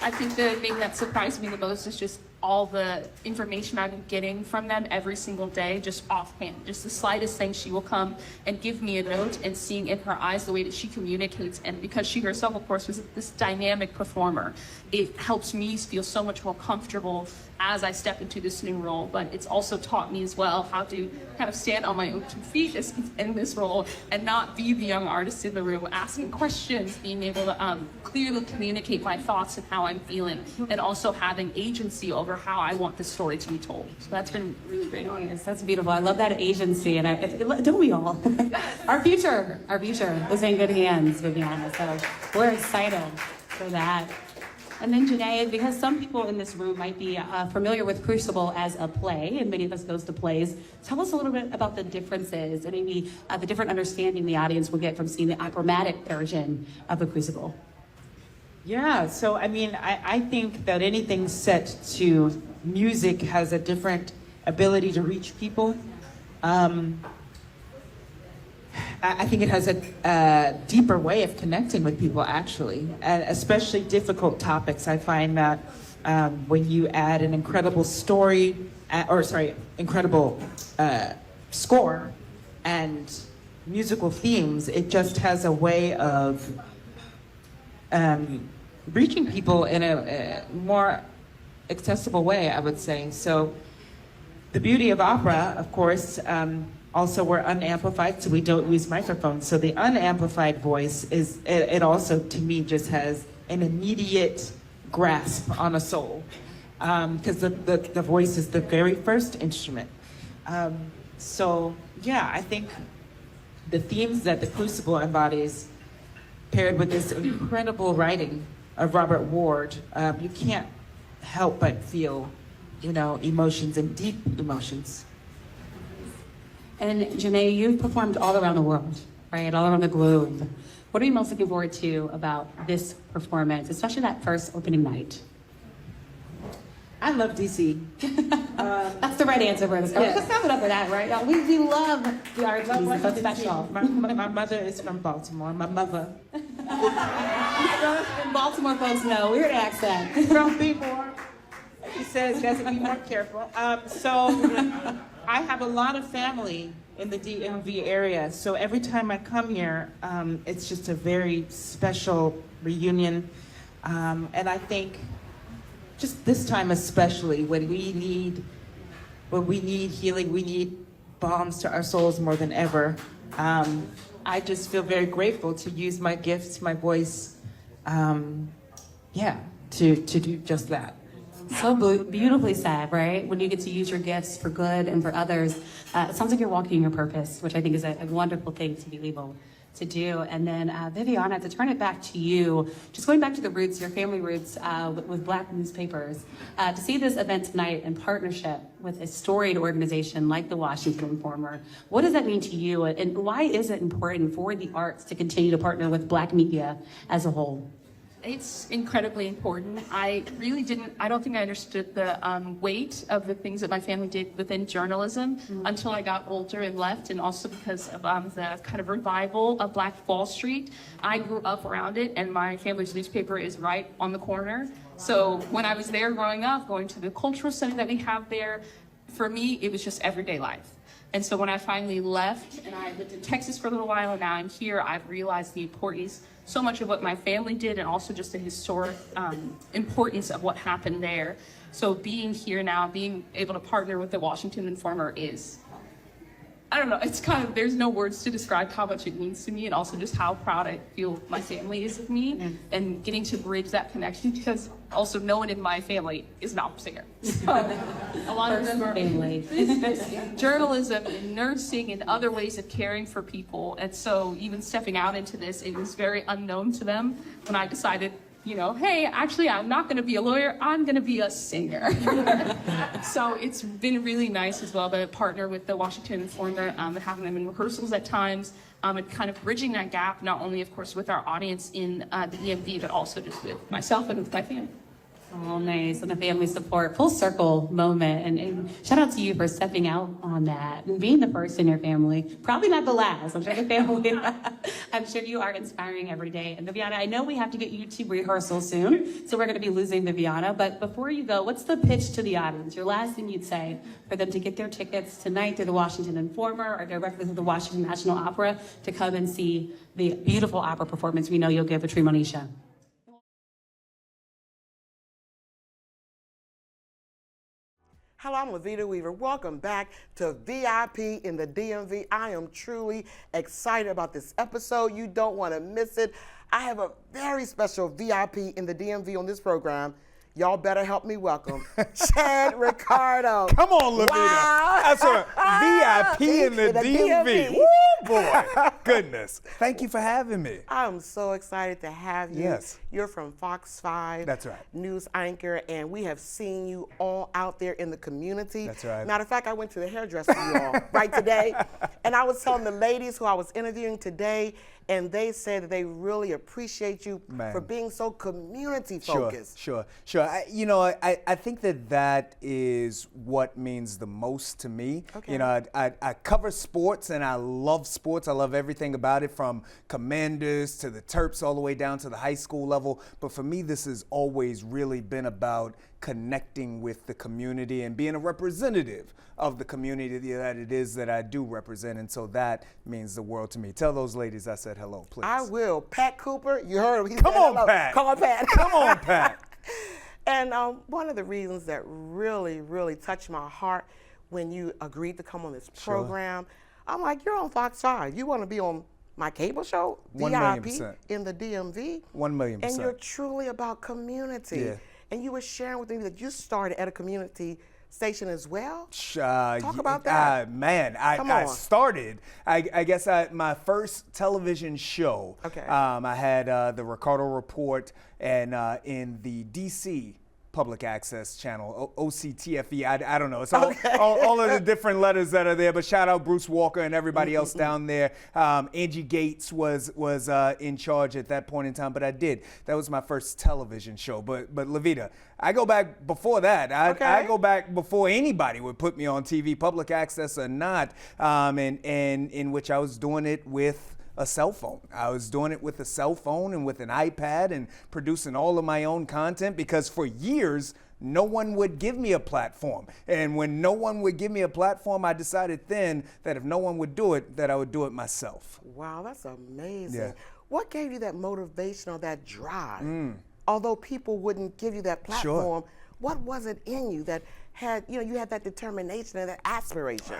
I think the thing that surprised me the most is just all the information I've been getting from them every single day, just offhand. Just the slightest thing, she will come and give me a note, and seeing in her eyes the way that she communicates, and because she herself, of course, was this dynamic performer, it helps me feel so much more comfortable as I step into this new role. But it's also taught me as well how to kind of stand on my own 2 feet in this role and not be the young artist in the room, asking questions, being able to clearly communicate my thoughts and how I'm feeling, and also having agency over how I want the story to be told. So that's been really great. Yes, that's beautiful. I love that agency, and don't we all? Our future is in good hands, Viviana. So we're excited for that. And then Janae, because some people in this room might be familiar with Crucible as a play, and many of us goes to plays, tell us a little bit about the differences and maybe the different understanding the audience will get from seeing the operatic version of the Crucible. Yeah, so I mean, I think that anything set to music has a different ability to reach people. I think it has a deeper way of connecting with people, actually, and especially difficult topics. I find that when you add an incredible incredible score and musical themes, it just has a way of reaching people in a more accessible way, I would say. So the beauty of opera, of course, also we're unamplified, so we don't use microphones. So the unamplified voice it also, to me, just has an immediate grasp on a soul, because the voice is the very first instrument. So yeah, I think the themes that the Crucible embodies, paired with this incredible writing of Robert Ward, you can't help but feel, emotions and deep emotions. And Janae, you've performed all around the world, right? All around the globe. What are you most looking forward to about this performance, especially that first opening night? I love DC. That's the right answer for this. Yes. Let's wrap it up with that, right? Y'all, we love the arts. It's so special. My mother is from Baltimore. My mother. Baltimore folks know. Weird accent. From Bmore. He says, doesn't be more careful. So I have a lot of family in the DMV area. So every time I come here, it's just a very special reunion. And I think just this time especially, when we need healing, we need balms to our souls more than ever. I just feel very grateful to use my gifts, my voice, to do just that. So beautifully said, right? When you get to use your gifts for good and for others, it sounds like you're walking your purpose, which I think is a wonderful thing to be able to do. And then Viviana, to turn it back to you, just going back to the roots, your family roots with Black newspapers, to see this event tonight in partnership with a storied organization like the Washington Informer, what does that mean to you, and why is it important for the arts to continue to partner with Black media as a whole? It's incredibly important. I don't think I understood the weight of the things that my family did within journalism until I got older and left, and also because of the kind of revival of Black Wall Street. I grew up around it, and my family's newspaper is right on the corner. So when I was there growing up, going to the cultural center that we have there, for me, it was just everyday life. And so when I finally left, and I lived in Texas for a little while, and now I'm here, I've realized the importance so much of what my family did, and also just the historic importance of what happened there. So being here now, being able to partner with the Washington Informer is, I don't know, it's kind of, there's no words to describe how much it means to me, and also just how proud I feel my family is of me, and getting to bridge that connection, because also no one in my family is an opera singer. So a lot of them are in journalism and nursing and other ways of caring for people. And so even stepping out into this, it was very unknown to them when I decided, hey, actually, I'm not going to be a lawyer. I'm going to be a singer. So it's been really nice as well to partner with the Washington Informer, having them in rehearsals at times, and kind of bridging that gap, not only, of course, with our audience in the DMV, but also just with myself and with my family. Oh, nice. And the family support, full circle moment. And shout out to you for stepping out on that and being the first in your family. Probably not the last. I'm sure the family, I'm sure you are inspiring every day. And Viviana, I know we have to get you to rehearsal soon, so we're going to be losing Viviana. But before you go, what's the pitch to the audience? Your last thing you'd say for them to get their tickets tonight through the Washington Informer or directly to the Washington National Opera to come and see the beautiful opera performance we know you'll give at Tremonisha. Hello, I'm Lavita Weaver. Welcome back to VIP in the DMV. I am truly excited about this episode. You don't want to miss it. I have a very special VIP in the DMV on this program. Y'all better help me welcome Chad Ricardo. Come on, Lavita. Wow. That's a VIP in the DMV. Woo, boy. Goodness. Thank you for having me. I'm so excited to have you. Yes. You're from Fox 5. That's right. News anchor, and we have seen you all out there in the community. That's right. Matter of fact, I went to the hairdresser you all right today, and I was telling the ladies who I was interviewing today, and they said that they really appreciate you for being so community focused. Sure. I think that is what means the most to me. Okay. I cover sports, and I love sports. I love everything about it, from Commanders to the Terps all the way down to the high school level. But for me, this has always really been about connecting with the community and being a representative of the community that it is that I do represent, and so that means the world to me. Tell those ladies I said hello, please. I will. Pat Cooper, you heard him. He Come said on, hello. Pat. Come on, Pat. Come on, Pat. And one of the reasons that really, really touched my heart when you agreed to come on this program, I'm like, you're on Fox 5. You want to be on my cable show, VIP in the DMV? 1,000,000%. And you're truly about community. Yeah. And you were sharing with me that you started at a community station as well. Talk about that. I started, I guess my first television show, I had the Ricardo Report, and in the DC public access channel, OCTFE. I don't know. It's all of the different letters that are there. But shout out Bruce Walker and everybody else down there. Angie Gates was in charge at that point in time. But I did. That was my first television show. But Levita, I go back before that. I go back before anybody would put me on TV, public access or not, and in which I was doing it with a cell phone. I was doing it with a cell phone and with an iPad and producing all of my own content because for years, no one would give me a platform. And when no one would give me a platform, I decided then that if no one would do it, that I would do it myself. Wow, that's amazing. Yeah. What gave you that motivation or that drive? Although people wouldn't give you that platform, what was it in you that had, you had that determination and that aspiration?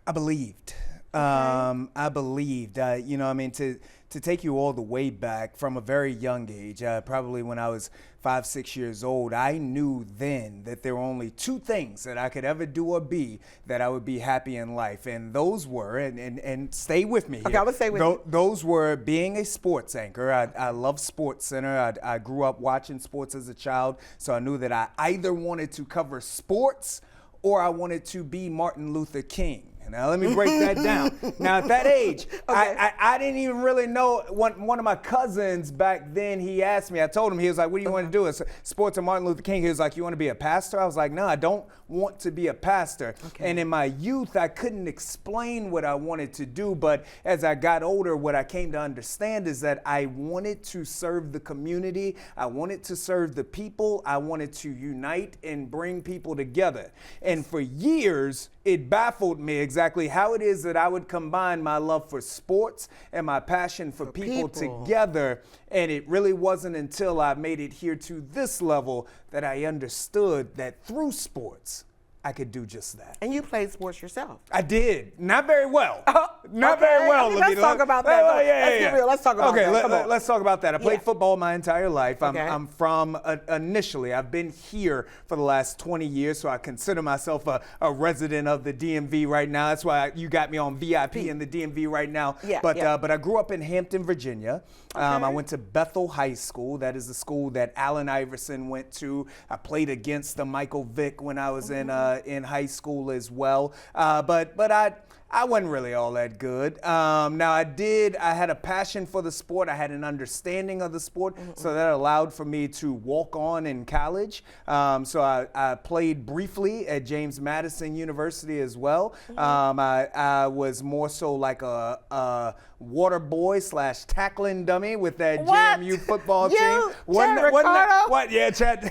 I believed. I believed, to take you all the way back from a very young age, probably when I was 5, 6 years old, I knew then that there were only two things that I could ever do or be that I would be happy in life. And those were, and stay with me here. Okay, I would stay with you. Those were being a sports anchor. I love Sports Center. I grew up watching sports as a child, so I knew that I either wanted to cover sports or I wanted to be Martin Luther King. Now, let me break that down. Now, at that age, I didn't even really know. One of my cousins back then, he asked me, I told him, he was like, what do you want to do? It's sports and Martin Luther King. He was like, you want to be a pastor? I was like, no, I don't want to be a pastor. And in my youth, I couldn't explain what I wanted to do. But as I got older, what I came to understand is that I wanted to serve the community. I wanted to serve the people. I wanted to unite and bring people together. And for years, it baffled me exactly how it is that I would combine my love for sports and my passion for people together. And it really wasn't until I made it here to this level that I understood that through sports, I could do just that. And you played sports yourself. I did. Not very well. Not very well, Levita. Let's talk about that. Let's be real. Let's talk about that. Okay, let's talk about that. I played football my entire life. I'm from, initially, I've been here for the last 20 years, so I consider myself a resident of the DMV right now. That's why you got me on VIP in the DMV right now. But I grew up in Hampton, Virginia. I went to Bethel High School. That is the school that Allen Iverson went to. I played against Michael Vick when I was in high school as well. But I wasn't really all that good. Now I had a passion for the sport. I had an understanding of the sport, so that allowed for me to walk on in college. So I played briefly at James Madison University as well. I was more so like a water boy / tackling dummy with that JMU football team. Chad Ricardo? What? Yeah, Chad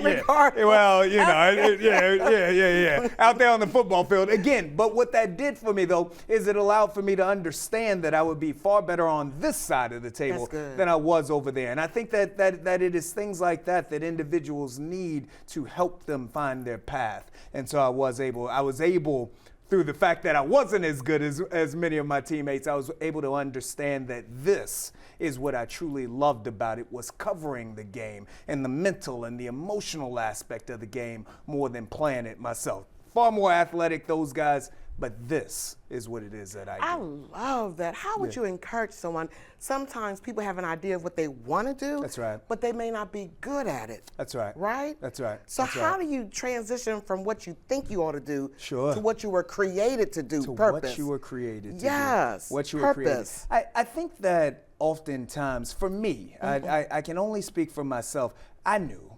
Ricardo. Well, yeah. Out there on the football field. Again, but what that did for me, though, is it allowed for me to understand that I would be far better on this side of the table than I was over there. And I think that it is things like that individuals need to help them find their path. And so I was able through the fact that I wasn't as good as many of my teammates, I was able to understand that this is what I truly loved about it, was covering the game and the mental and the emotional aspect of the game more than playing it myself. Far more athletic, those guys, but this is what it is that I do. I love that. How would you encourage someone? Sometimes people have an idea of what they want to do. That's right. But they may not be good at it. That's right. Right? That's right. So how do you transition from what you think you ought to do to what you were created to do, purpose? What you were created to do. Yes, what you were created. purpose. I think that oftentimes, for me, I can only speak for myself, I knew.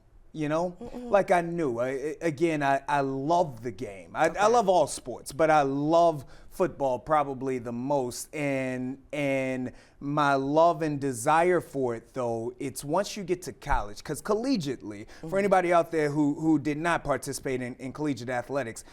Like I knew. I love the game. I love all sports, but I love football probably the most. And my love and desire for it, though, it's once you get to college, because collegiately, for anybody out there who did not participate in collegiate athletics,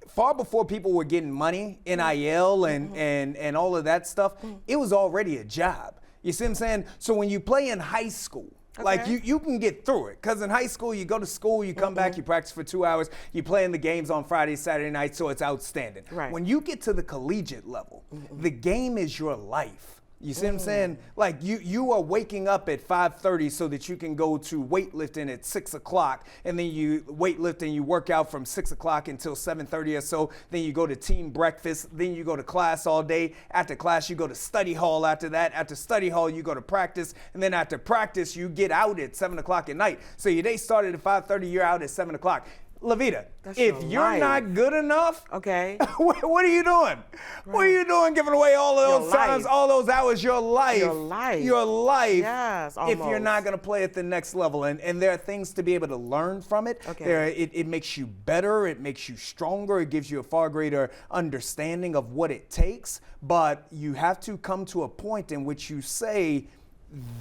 far before people were getting money, NIL and all of that stuff, it was already a job. You see what I'm saying? So when you play in high school, like you can get through it, because in high school you go to school, you come back, you practice for 2 hours, you play in the games on Friday, Saturday night, so it's outstanding. Right. When you get to the collegiate level, the game is your life. You see what I'm saying? Like you are waking up at 5:30 so that you can go to weightlifting at 6 o'clock, and then you weightlift and you work out from 6 o'clock until 7:30 or so. Then you go to team breakfast. Then you go to class all day. After class, you go to study hall after that. After study hall, you go to practice. And then after practice, you get out at 7 o'clock at night. So your day started at 5:30, you're out at 7 o'clock. Lavita, if you're not good enough, okay, what are you doing? What are you doing giving away all of those times, all those hours, your life? Your life. Yes, if you're not going to play at the next level. And there are things to be able to learn from it. Okay. It makes you better. It makes you stronger. It gives you a far greater understanding of what it takes. But you have to come to a point in which you say,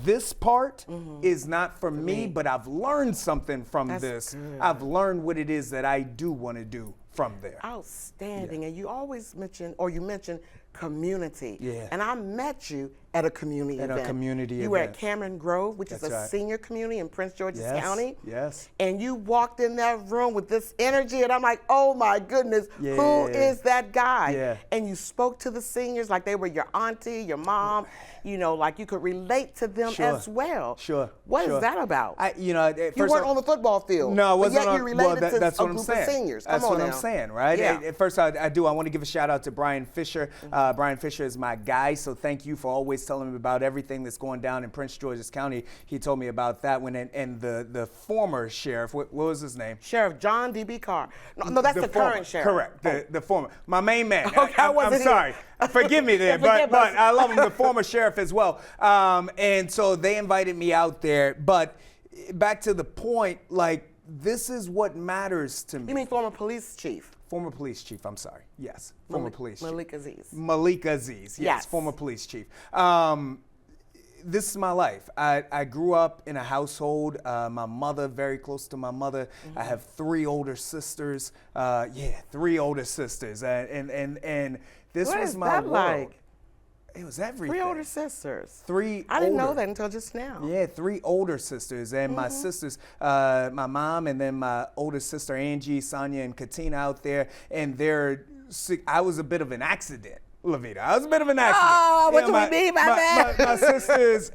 this part is not for me, but I've learned something from this. Good. I've learned what it is that I do want to do from there. Outstanding. And you always mention, or you mentioned community. Yeah. And I met you at a community event. At a community event. You were at Cameron Grove, which is a senior community in Prince George's County. Yes. And you walked in that room with this energy, and I'm like, oh my goodness, who is that guy? Yeah. And you spoke to the seniors like they were your auntie, your mom, you know, like you could relate to them as well. Sure. What is that about? You weren't on the football field. No, I wasn't but yet you related to that's a what group I'm saying. of seniors. Come That's on what now. I'm saying, right? Yeah. At first, I want to give a shout out to Brian Fisher. Brian Fisher is my guy, so thank you for always telling me about everything that's going down in Prince George's County. He told me about that one, and the former sheriff, what was his name? Sheriff John D.B. Carr. No, that's the former, current sheriff. Correct, the former. My main man. Okay, I'm sorry. Forgive me there, but I love him, the former sheriff as well. And so they invited me out there, but back to the point, like, this is what matters to me. You mean former police chief? Former police chief, I'm sorry. Yes, former police chief. Malik Aziz. Malik Aziz, yes, former police chief. This is my life. I grew up in a household, my mother, very close to my mother. I have 3 older sisters. 3 older sisters. And this what was is my that world. like? It was everything. 3 older sisters. 3 I didn't know older. that until just now. Yeah, 3 older sisters. And my sisters, my mom and then my older sister, Angie, Sonia, and Katina out there. And I was a bit of an accident, Lavita. I was a bit of an accident. Oh, what do we mean by that? My sisters,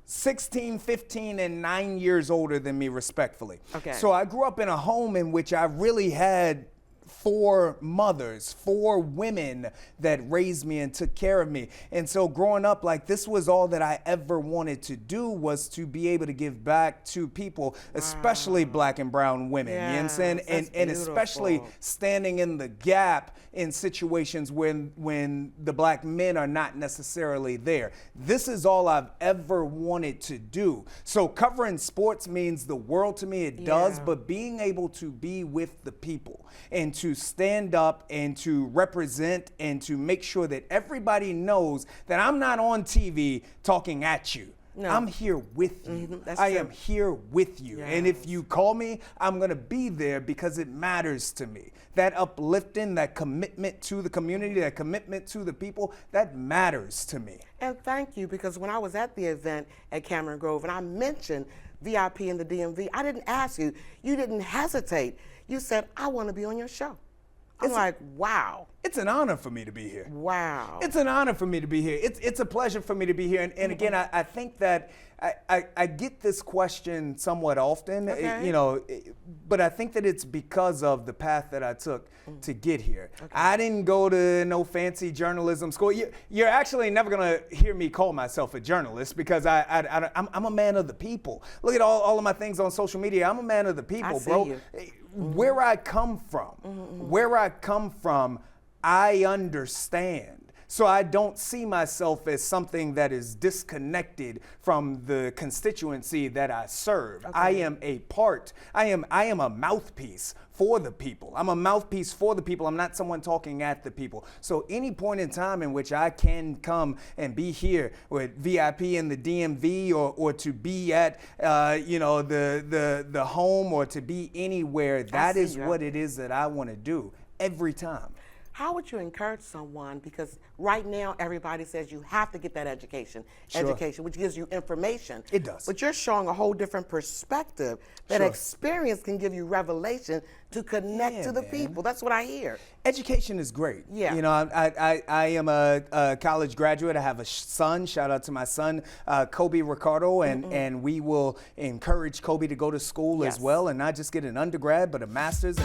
16, 15, and 9 years older than me, respectfully. Okay. So I grew up in a home in which I really had 4 mothers, 4 women that raised me and took care of me. And so growing up, like, this was all that I ever wanted to do, was to be able to give back to people, especially black and brown women. You know what I'm saying? And especially standing in the gap in situations when the black men are not necessarily there. This is all I've ever wanted to do. So covering sports means the world to me, it does, but being able to be with the people and to stand up and to represent and to make sure that everybody knows that I'm not on TV talking at you. No. I'm here with you. That's I true. am here with you. And if you call me, I'm going to be there because it matters to me. That uplifting, that commitment to the community, that commitment to the people, that matters to me. And thank you, because when I was at the event at Cameron Grove and I mentioned VIP in the DMV, I didn't ask you. You didn't hesitate. You said, I want to be on your show. I'm like, wow. It's an honor for me to be here. Wow. It's an honor for me to be here. It's a pleasure for me to be here. And again, I think that I get this question somewhat often, you know, but I think that it's because of the path that I took to get here. I didn't go to no fancy journalism school. You're actually never going to hear me call myself a journalist because I'm a man of the people. Look at all of my things on social media. I'm a man of the people, bro. You. Where I come from, I understand. So I don't see myself as something that is disconnected from the constituency that I serve. I am a part. I am a mouthpiece for the people. I'm a mouthpiece for the people. I'm not someone talking at the people. So any point in time in which I can come and be here with VIP in the DMV or to be at you know, the home or to be anywhere, that is what it is that I want to do every time. how would you encourage someone? Because right now everybody says you have to get that education, which gives you information. It does. But you're showing a whole different perspective. That experience can give you revelation to connect to the people. That's what I hear. Education is great. Yeah. You know, I am a college graduate. I have a son. Shout out to my son, Kobe Ricardo, and we will encourage Kobe to go to school as well, and not just get an undergrad, but a master's.